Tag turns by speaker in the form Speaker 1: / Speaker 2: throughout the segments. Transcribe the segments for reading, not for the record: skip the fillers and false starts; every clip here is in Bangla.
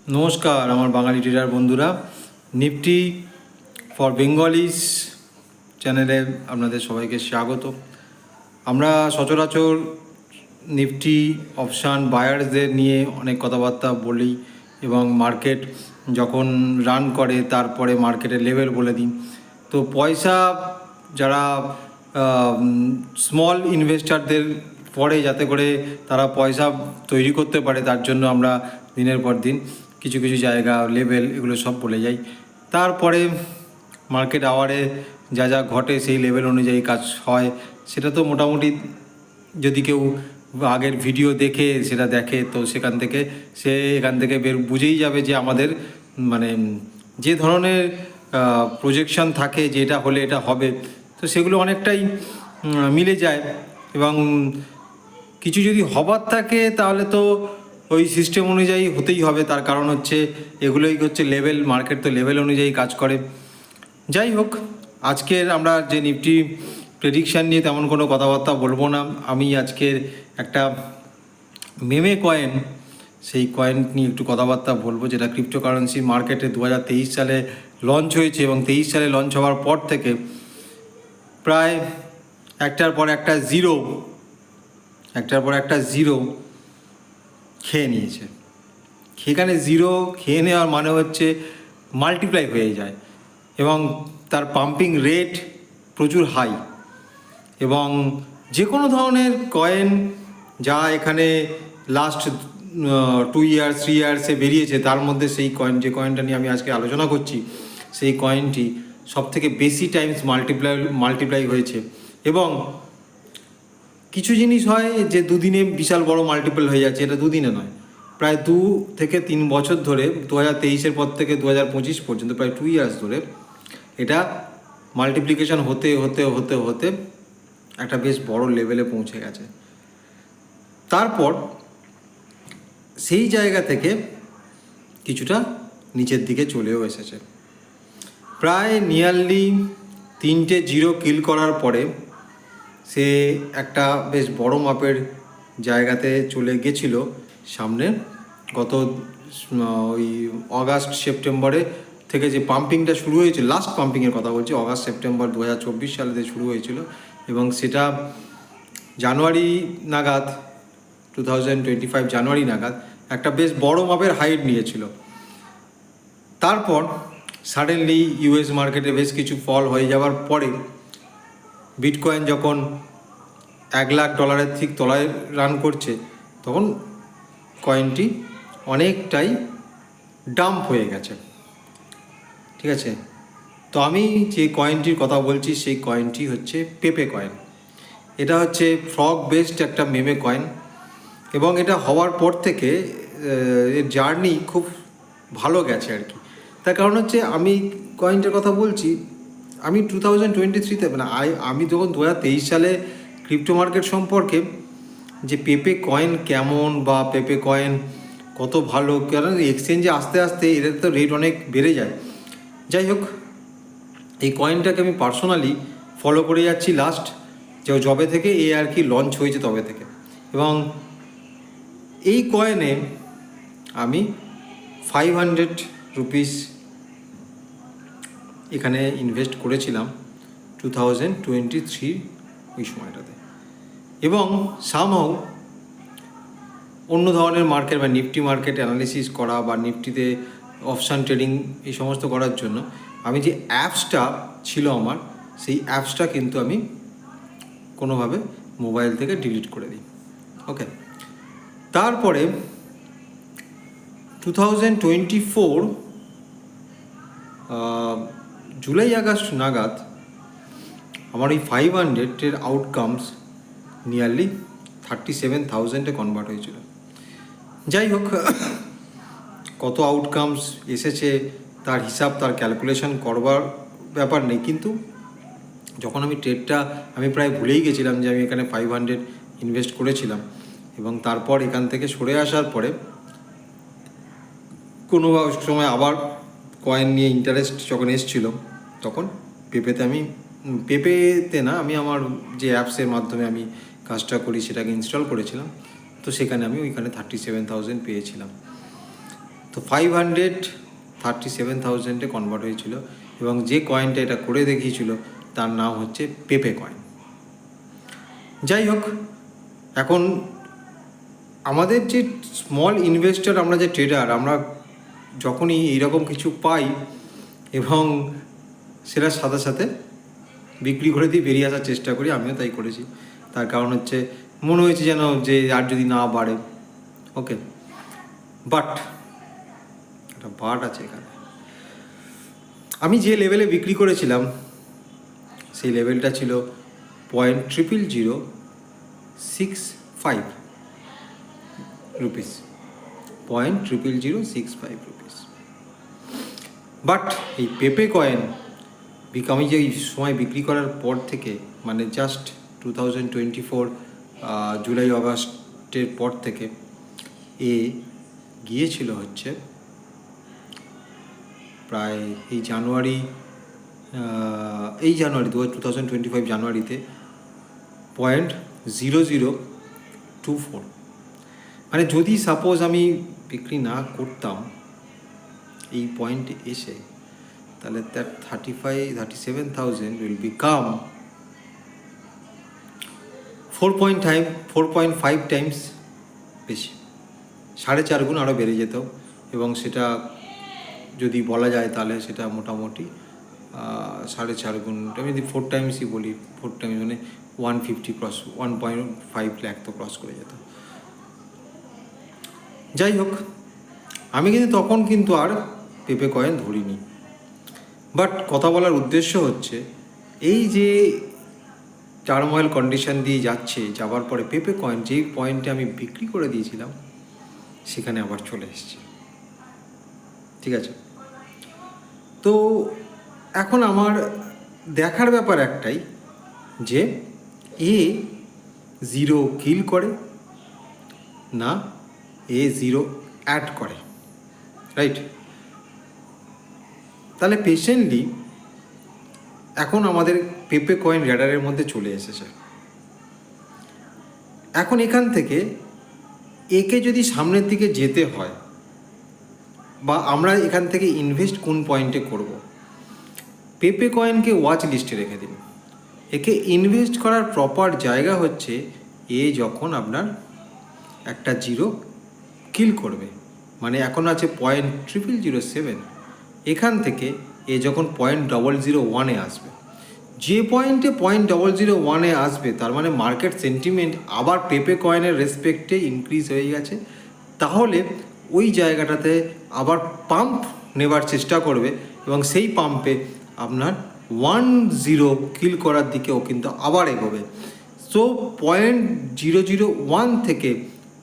Speaker 1: নমস্কার আমার বাঙালি ট্রেডার বন্ধুরা, নিফটি ফর বেঙ্গলিস চ্যানেলে আপনাদের সবাইকে স্বাগত। আমরা সচরাচর নিফটি অপশান বায়ার্সদের নিয়ে অনেক কথাবার্তা বলি এবং মার্কেট যখন রান করে তারপরে মার্কেটের লেভেল বলে দিই। তো পয়সা যারা স্মল ইনভেস্টারদের পরে যাতে করে তারা পয়সা তৈরি করতে পারে তার জন্য আমরা দিনের পর দিন কিছু কিছু জায়গা লেভেল এগুলো সব বলে যাই। তারপরে মার্কেট আওয়ারে যা যা ঘটে সেই লেভেল অনুযায়ী কাজ হয়। সেটা তো মোটামুটি যদি কেউ আগের ভিডিও দেখে সেটা দেখে তো সে এখান থেকে বুঝেই যাবে যে আমাদের মানে যে ধরনের প্রজেকশন থাকে যে এটা হলে এটা হবে, তো সেগুলো অনেকটাই মিলে যায়। এবং কিছু যদি হবার থাকে তাহলে তো ওই সিস্টেম অনুযায়ী হতেই হবে, তার কারণ হচ্ছে এগুলোই হচ্ছে লেভেল, মার্কেট তো লেভেল অনুযায়ী কাজ করে। যাই হোক, আজকের আমরা যে নিফটি প্রেডিকশান নিয়ে তেমন কোনো কথাবার্তা বলবো না। আমি আজকের একটা মেমে কয়েন, সেই কয়েন নিয়ে একটু কথাবার্তা বলবো, যেটা ক্রিপ্টোকারেন্সি মার্কেটে 2023 সালে লঞ্চ হয়েছে এবং 23 সালে লঞ্চ হওয়ার পর থেকে প্রায় একটার পর একটা জিরো খেয়ে নিয়েছে। সেখানে জিরো খেয়ে নেওয়ার মানে হচ্ছে মাল্টিপ্লাই হয়ে যায় এবং তার পাম্পিং রেট প্রচুর হাই। এবং যে কোনো ধরনের কয়েন যা এখানে লাস্ট 2 ইয়ার্স 3 ইয়ার্সে বেরিয়েছে, তার মধ্যে সেই যে কয়েনটা নিয়ে আমি আজকে আলোচনা করছি, সেই কয়েনটি সবথেকে বেশি টাইমস মাল্টিপ্লাই হয়েছে। এবং কিছু জিনিস হয় যে দুদিনে বিশাল বড় মাল্টিপল হয়ে যাচ্ছে, এটা দুদিনে নয়, প্রায় 2 থেকে 3 বছর ধরে, 2023-এর পর থেকে 2025 পর্যন্ত প্রায় 2 ইয়ার্স ধরে এটা মাল্টিপ্লিকেশন হতে হতে হতে হতে একটা বেশ বড় লেভেলে পৌঁছে গেছে। তারপর সেই জায়গা থেকে কিছুটা নিচের দিকে চলেও এসেছে। প্রায় নিয়ারলি 3টে জিরো কিল করার পরে সে একটা বেশ বড় মাপের জায়গাতে চলে গেছিল সামনে। গত ওই অগাস্ট সেপ্টেম্বরে থেকে যে পাম্পিংটা শুরু হয়েছিল, লাস্ট পাম্পিংয়ের কথা বলছি, অগাস্ট সেপ্টেম্বর 2024 সালেতে শুরু হয়েছিল এবং সেটা জানুয়ারি নাগাদ, 2025 জানুয়ারি নাগাদ একটা বেশ বড় মাপের হাইট নিয়েছিল। তারপর সাডেনলি ইউএস মার্কেটে বেশ কিছু ফল হয়ে যাওয়ার পরে বিটকয়েন যখন $1,00,000 ঠিক তলায় রান করছে, তখন কয়েনটি অনেকটাই ডাম্প হয়ে গেছে। ঠিক আছে, তো আমি যে কয়েনটির কথা বলছি সেই কয়েনটি হচ্ছে পেপে কয়েন। এটা হচ্ছে ফ্রগ বেসড একটা মেমে কয়েন এবং এটা হওয়ার পর থেকে এর জার্নি খুব ভালো গেছে আর কি। তার কারণ হচ্ছে আমি কয়েনটার কথা বলছি, আমি 2023-তে মানে আমি যখন 2023 সালে ক্রিপ্টো মার্কেট সম্পর্কে যে পেপে কয়েন কেমন বা পেপে কয়েন কত ভালো, কারণ এক্সচেঞ্জে আস্তে আস্তে এদের তো রেট অনেক বেড়ে যায়। যাই হোক, এই কয়েনটাকে আমি পার্সোনালি ফলো করে যাচ্ছি লাস্ট যবে থেকে আর কি লঞ্চ হয়েছে তবে থেকে। এবং এই কয়েনে আমি 500 রুপিস এখানে ইনভেস্ট করেছিলাম 2023 ওই সময়টাতে। এবং সামহাউ অন্য ধরনের মার্কেট বা নিফটি মার্কেট অ্যানালিসিস করা বা নিফটিতে অপশান ট্রেডিং এই সমস্ত করার জন্য আমি যে অ্যাপসটা ছিল আমার, সেই অ্যাপসটা কিন্তু আমি কোনোভাবে মোবাইল থেকে ডিলিট করে দিই। ওকে, তারপরে 2024 জুলাই আগস্ট নাগাদ আমার এই 500-এর আউটকামস নিয়ারলি 37,000-এ কনভার্ট হয়েছিল। যাই হোক, কত আউটকামস এসেছে তার হিসাব, তার ক্যালকুলেশন করবার ব্যাপার নেই, কিন্তু যখন আমি ট্রেডটা আমি প্রায় ভুলেই গেছিলাম যে আমি এখানে 500 ইনভেস্ট করেছিলাম। এবং তারপর এখান থেকে সরে আসার পরে কোনো সময় আবার কয়েন নিয়ে ইন্টারেস্ট যখন এসেছিল, তখন পেপেতে না, আমি আমার যে অ্যাপসের মাধ্যমে আমি কাজটা করি সেটাকে ইনস্টল করেছিলাম, তো সেখানে আমি ওইখানে 37,000 পেয়েছিলাম। তো তো 537,000-এ কনভার্ট হয়েছিল এবং যে কয়েনটা এটা করে দেখিয়েছিল তার নাম হচ্ছে পেপে কয়েন। যাই হোক, এখন আমাদের যে স্মল ইনভেস্টর, আমরা যে ট্রেডার, আমরা যখনই এইরকম কিছু পাই এবং সেটা সাথে সাথে বিক্রি করে দিয়ে বেরিয়ে আসার চেষ্টা করি। আমিও তাই করেছি। তার কারণ হচ্ছে মনে হয়েছে যেন যে আর যদি না বাড়ে, ওকে, বাট একটা বাট আছে এখানে। আমি যে লেভেলে বিক্রি করেছিলাম সেই লেভেলটা ছিল 0.00065 রুপিস, 0.00065 রুপিস। বাট এই পেপে কয়েন আমি যে সময় বিক্রি করার পর থেকে, মানে জাস্ট 2024 জুলাই অগাস্টের পর থেকে এ গিয়েছিল হচ্ছে প্রায় এই জানুয়ারি 2025 জানুয়ারিতে 0.0024। মানে যদি সাপোজ আমি বিক্রি না করতাম এই পয়েন্টে এসে, তাহলে দ্যাট 37,000 উইল বিকাম 4.5 টাইমস বেশি, 4.5 গুণ আরও বেড়ে যেত। এবং সেটা যদি বলা যায় তাহলে সেটা মোটামুটি 4.5 গুণ, আমি যদি 4 টাইমসই বলি, 4 টাইমস মানে 150 ক্রস, 1.5 লাখ তো ক্রস করে যেত। যাই হোক, আমি কিন্তু তখন কিন্তু আর পেপে কয়েন ধরিনি। বাট কথা বলার উদ্দেশ্য হচ্ছে এই যে টার্মোয়েল কন্ডিশন দিয়ে যাওয়ার পরে পেপে কয়েন যেই পয়েন্টে আমি বিক্রি করে দিয়েছিলাম সেখানে আবার চলে এসেছে। ঠিক আছে, তো এখন আমার দেখার ব্যাপার একটাই যে এ 0 কিল করে না এ 0 অ্যাড করে, রাইট? তাহলে পেশেন্টলি এখন আমাদের পেপে কয়েন র্যাডারের মধ্যে চলে এসেছে। এখন এখান থেকে একে যদি সামনের দিকে যেতে হয় বা আমরা এখান থেকে ইনভেস্ট কোন পয়েন্টে করব, পেপে কয়েনকে ওয়াচ লিস্টে রেখে দিন। একে ইনভেস্ট করার প্রপার জায়গা হচ্ছে এ যখন আপনার একটা 0 কিল করবে, মানে এখন আছে 0.0007, এখান থেকে এ যখন 0.001-এ আসবে, যে পয়েন্টে 0.001-এ আসবে তার মানে মার্কেট সেন্টিমেন্ট আবার পেপে কয়েনের রেসপেক্টে ইনক্রিজ হয়ে গেছে। তাহলে ওই জায়গাটাতে আবার পাম্প নেবার চেষ্টা করবে এবং সেই পাম্পে আপনার 10 কিল করার দিকেও কিন্তু আবার এগোবে। সো 0.001 থেকে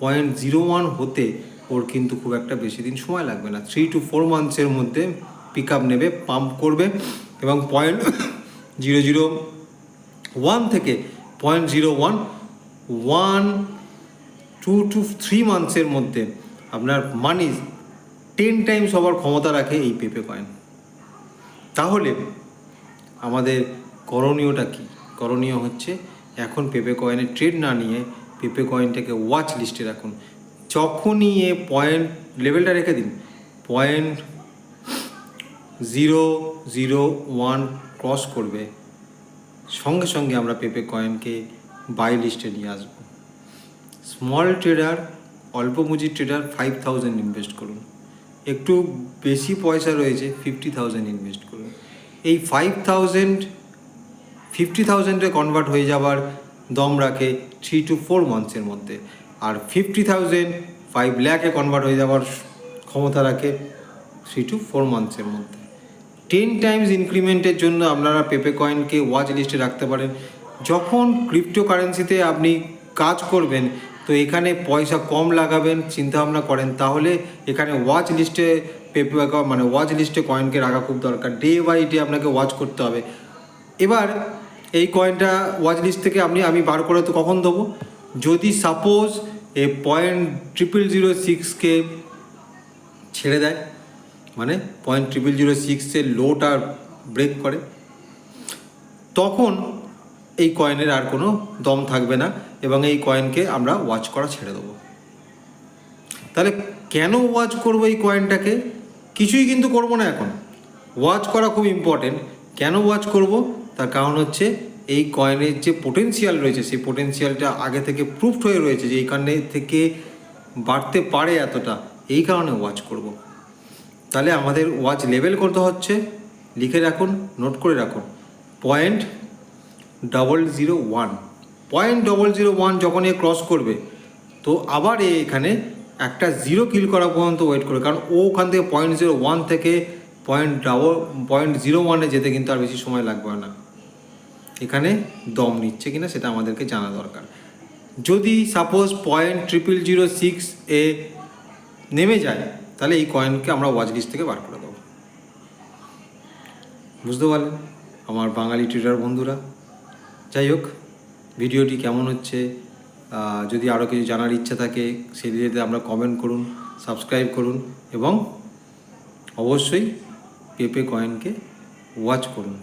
Speaker 1: 0.01 হতে ওর কিন্তু খুব একটা বেশি দিন সময় লাগবে না, 3 to 4 মান্থসের মধ্যে পিক আপ নেবে, পাম্প করবে এবং 0.001 থেকে 0.01 2 to 3 মান্থসের মধ্যে আপনার মানি 10 টাইমস হওয়ার ক্ষমতা রাখে এই পেপে কয়েন। তাহলে আমাদের করণীয়টা কি? করণীয় হচ্ছে এখন পেপে কয়েনের ট্রেড না নিয়ে পেপে কয়েনটাকে ওয়াচ লিস্টে রাখুন। যখনই এ পয়েন্ট লেভেলটা রেখে দিন, 0.001 ক্রস করবে, সঙ্গে সঙ্গে আমরা পেপে কয়েনকে বাই লিস্টে নিয়ে আসব। স্মল ট্রেডার, অল্প পুঁজির ট্রেডার 5,000 ইনভেস্ট করুন। একটু বেশি পয়সা রয়েছে 50,000 ইনভেস্ট করুন। এই 50,000 কনভার্ট হয়ে যাবার দম রাখে 3 to 4 মান্থসের মধ্যে, আর 50,000 5 লাখে কনভার্ট হয়ে যাওয়ার ক্ষমতা রাখে 3 to 4 মান্থসের মধ্যে। 10 টাইমস ইনক্রিমেন্টের জন্য আপনারা পেপে কয়েনকে ওয়াচ লিস্টে রাখতে পারেন। যখন ক্রিপ্টোকারেন্সিতে আপনি কাজ করবেন তো এখানে পয়সা কম লাগাবেন চিন্তাভাবনা করেন, তাহলে এখানে ওয়াচ লিস্টে ওয়াচ লিস্টে কয়েনকে রাখা খুব দরকার। ডে বাই ডে আপনাকে ওয়াচ করতে হবে। এবার এই কয়েনটা ওয়াচ লিস্ট থেকে আমি বার করে তো কখন দেবো, যদি সাপোজ এ 0.0006কে ছেড়ে দেয়, মানে 0.0006-এর লোটা ব্রেক করে, তখন এই কয়েনের আর কোনো দম থাকবে না এবং এই কয়েনকে আমরা ওয়াচ করা ছেড়ে দেবো। তাহলে কেন ওয়াচ করবো এই কয়েনটাকে? কিছুই কিন্তু করব না এখন, ওয়াচ করা খুব ইম্পর্টেন্ট। কেন ওয়াচ করব? তার কারণ হচ্ছে এই কয়েনের যে পোটেনশিয়াল রয়েছে সেই পোটেনশিয়ালটা আগে থেকে প্রুফড হয়ে রয়েছে যে এইখানে থেকে বাড়তে পারে এতটা, এই কারণে ওয়াচ করব। তাহলে আমাদের ওয়াচ লেভেল করতে হচ্ছে, লিখে রাখুন, নোট করে রাখুন, 0.001। 0.001 যখন এ ক্রস করবে তো আবার এখানে একটা জিরো কিল করা পর্যন্ত ওয়েট করে, কারণ ও ওখান থেকে 0.01 থেকে 0.01-এ যেতে কিন্তু আর বেশি সময় লাগবে না। এখানে দম নিচ্ছে কিনা সেটা আমাদেরকে জানা দরকার। যদি সাপোজ 0.0006-এ নেমে যায় তাহলে এই কয়েনকে আমরা ওয়াচ লিস্ট থেকে বার করে দেবো। বুঝতে পারলেন আমার বাঙালি ট্রেডার বন্ধুরা? যাই হোক, ভিডিওটি কেমন হচ্ছে, যদি আরও কিছু জানার ইচ্ছা থাকে সেই রিলেটেড আমরা কমেন্ট করুন, সাবস্ক্রাইব করুন এবং অবশ্যই পেপে কয়েনকে ওয়াচ করুন।